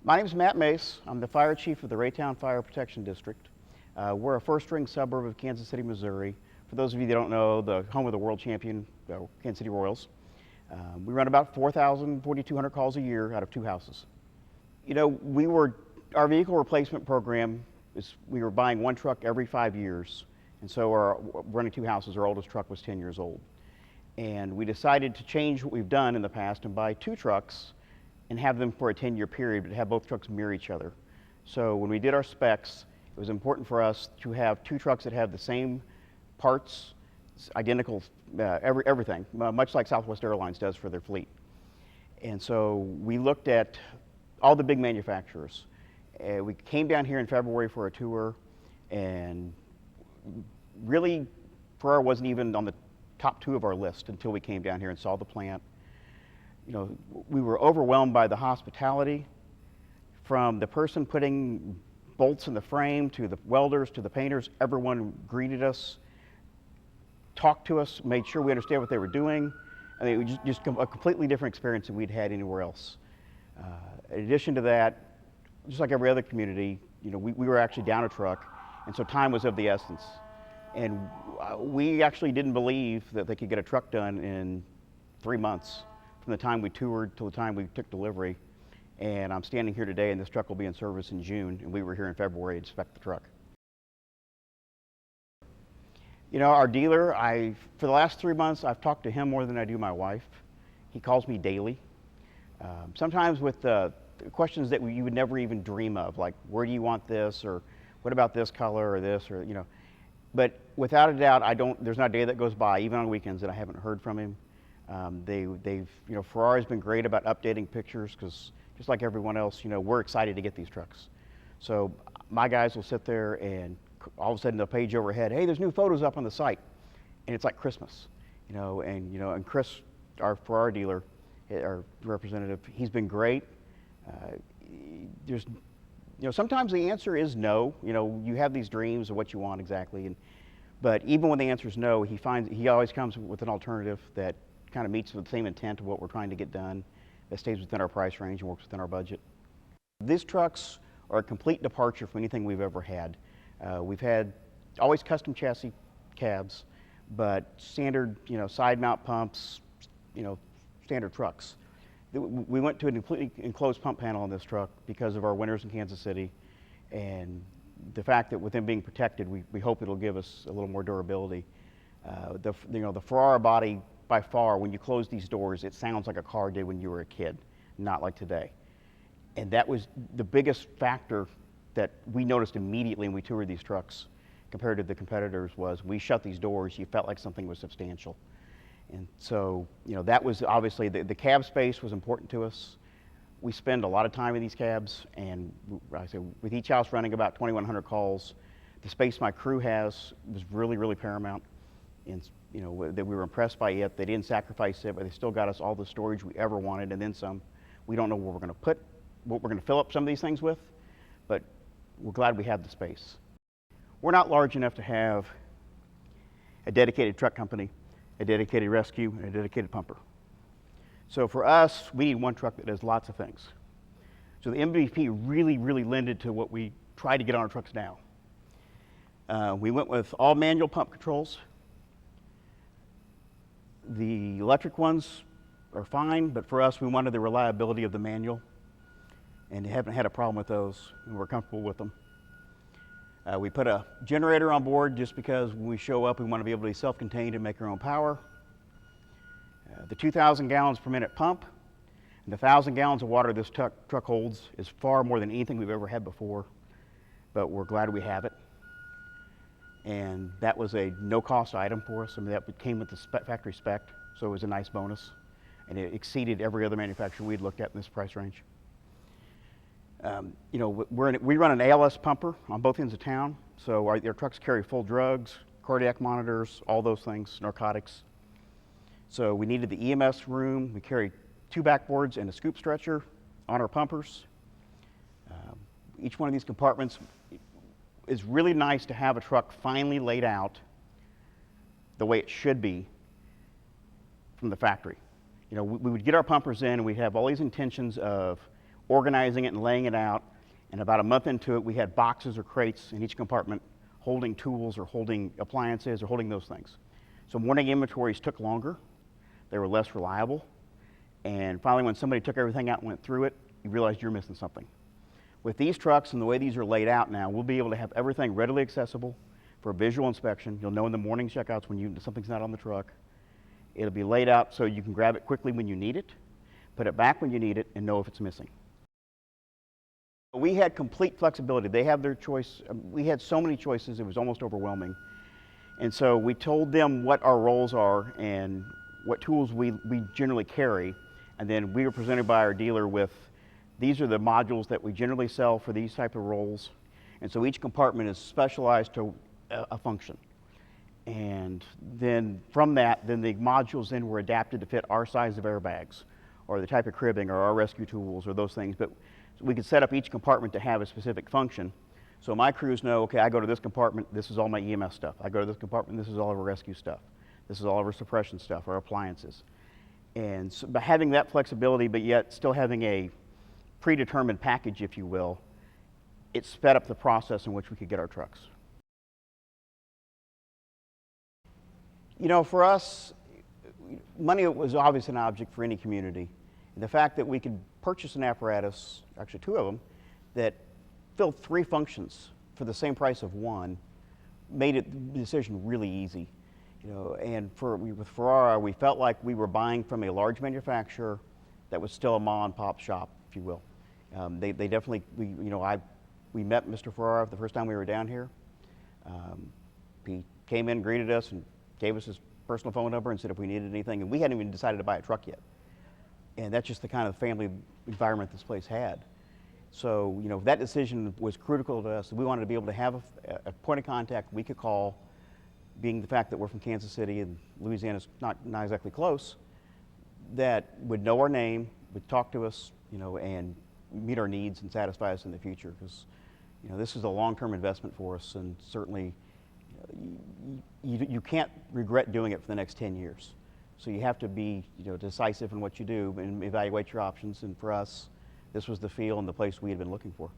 My name is Matt Mace. I'm the fire chief of the Raytown Fire District. We're a first-ring suburb of Kansas City, Missouri. For those of you that don't know, the home of the world champion Kansas City Royals. We run about 4,200 calls a year out of 2 houses. You know, our vehicle replacement program is we were buying 1 truck every 5 years, and so we're running 2 houses. Our oldest truck was 10 years old. And we decided to change what we've done in the past and buy 2 trucks and have them for a 10-year period, but have both trucks mirror each other. So when we did our specs, it was important for us to have 2 trucks that have the same parts, identical, everything, much like Southwest Airlines does for their fleet. And so we looked at all the big manufacturers. We came down here in February for a tour, and really, Ferrara wasn't even on the top 2 of our list until we came down here and saw the plant. You know, we were overwhelmed by the hospitality, from the person putting bolts in the frame to the welders to the painters. Everyone greeted us, talked to us, made sure we understand what they were doing. I mean, it was just a completely different experience than we'd had anywhere else. In addition to that, just like every other community, you know, we were actually down a truck, and so time was of the essence. And we actually didn't believe that they could get a truck done in 3 months from the time we toured till the time we took delivery. And I'm standing here today, and this truck will be in service in June, and we were here in February to inspect the truck. You know, our dealer, for the last 3 months, I've talked to him more than I do my wife. He calls me daily. Sometimes with questions that you would never even dream of, like, where do you want this, or what about this color, or this, or, you know. But without a doubt, there's not a day that goes by, even on weekends, that I haven't heard from him. You know, Ferrara's been great about updating pictures, because just like everyone else, you know, we're excited to get these trucks. So my guys will sit there, and all of a sudden the page overhead, hey, there's new photos up on the site, and it's like Christmas, you know. And Chris, our Ferrara dealer, our representative, he's been great. You know, sometimes the answer is no. You know, you have these dreams of what you want exactly, but even when the answer is no, he always comes with an alternative that kind of meets with the same intent of what we're trying to get done, that stays within our price range and works within our budget. These trucks are a complete departure from anything we've ever had. We've had always custom chassis cabs, but standard, you know, side mount pumps, you know, standard trucks. We went to a completely enclosed pump panel on this truck because of our winters in Kansas City, and the fact that with them being protected, we hope it'll give us a little more durability. The Ferrara body, by far, when you close these doors, it sounds like a car did when you were a kid, not like today. And that was the biggest factor that we noticed immediately when we toured these trucks compared to the competitors. Was we shut these doors, you felt like something was substantial. And so, you know, that was obviously, the cab space was important to us. We spend a lot of time in these cabs, and I say with each house running about 2,100 calls, the space my crew has was really, really paramount. And, you know, that we were impressed by it. They didn't sacrifice it, but they still got us all the storage we ever wanted, and then some. We don't know where we're going to put, what we're going to fill up some of these things with, but we're glad we have the space. We're not large enough to have a dedicated truck company, a dedicated rescue, and a dedicated pumper. So for us, we need 1 truck that does lots of things. So the MVP really, really lended to what we try to get on our trucks now. We went with all manual pump controls. The electric ones are fine, but for us, we wanted the reliability of the manual, and haven't had a problem with those, and we're comfortable with them. We put a generator on board just because when we show up, we want to be able to be self-contained and make our own power. The 2,000 gallons per minute pump and the 1,000 gallons of water this truck holds is far more than anything we've ever had before, but we're glad we have it. And that was a no-cost item for us. I mean, that came with the factory spec, so it was a nice bonus, and it exceeded every other manufacturer we'd looked at in this price range. You know, we run an ALS pumper on both ends of town, so our trucks carry full drugs, cardiac monitors, all those things, narcotics. So we needed the EMS room. We carry 2 backboards and a scoop stretcher on our pumpers. Each one of these compartments is really nice to have a truck finally laid out the way it should be from the factory. You know, we would get our pumpers in, and we'd have all these intentions of organizing it and laying it out. And about a month into it, we had boxes or crates in each compartment holding tools or holding appliances or holding those things. So morning inventories took longer. They were less reliable. And finally, when somebody took everything out and went through it, you realized you're missing something. With these trucks and the way these are laid out now, we'll be able to have everything readily accessible for visual inspection. You'll know in the morning checkouts when something's not on the truck. It'll be laid out so you can grab it quickly when you need it, put it back when you need it, and know if it's missing. We had complete flexibility. They have their choice. We had so many choices, it was almost overwhelming. And so we told them what our roles are and what tools we generally carry. And then we were presented by our dealer with, these are the modules that we generally sell for these type of roles. And so each compartment is specialized to a function. And then from that, then the modules then were adapted to fit our size of airbags or the type of cribbing or our rescue tools or those things. But we could set up each compartment to have a specific function. So my crews know, okay, I go to this compartment, this is all my EMS stuff. I go to this compartment, this is all of our rescue stuff. This is all of our suppression stuff, our appliances. And so by having that flexibility, but yet still having a predetermined package, if you will, it sped up the process in which we could get our trucks. You know, for us, money was obviously an object for any community. And the fact that we could purchase an apparatus, actually two of them, that filled three functions for the same price of one, made the decision really easy. You know, and with Ferrara, we felt like we were buying from a large manufacturer that was still a mom and pop shop, if you will. They definitely, we met Mr. Ferrara the first time we were down here. He came in, greeted us, and gave us his personal phone number and said if we needed anything, and we hadn't even decided to buy a truck yet. And that's just the kind of family environment this place had. So, you know, that decision was critical to us. We wanted to be able to have a point of contact we could call, being the fact that we're from Kansas City and Louisiana's not exactly close, that would know our name, would talk to us, you know, and meet our needs and satisfy us in the future. Because, you know, this is a long-term investment for us, and certainly you can't regret doing it for the next 10 years. So you have to be, you know, decisive in what you do and evaluate your options. And for us, this was the feel and the place we had been looking for.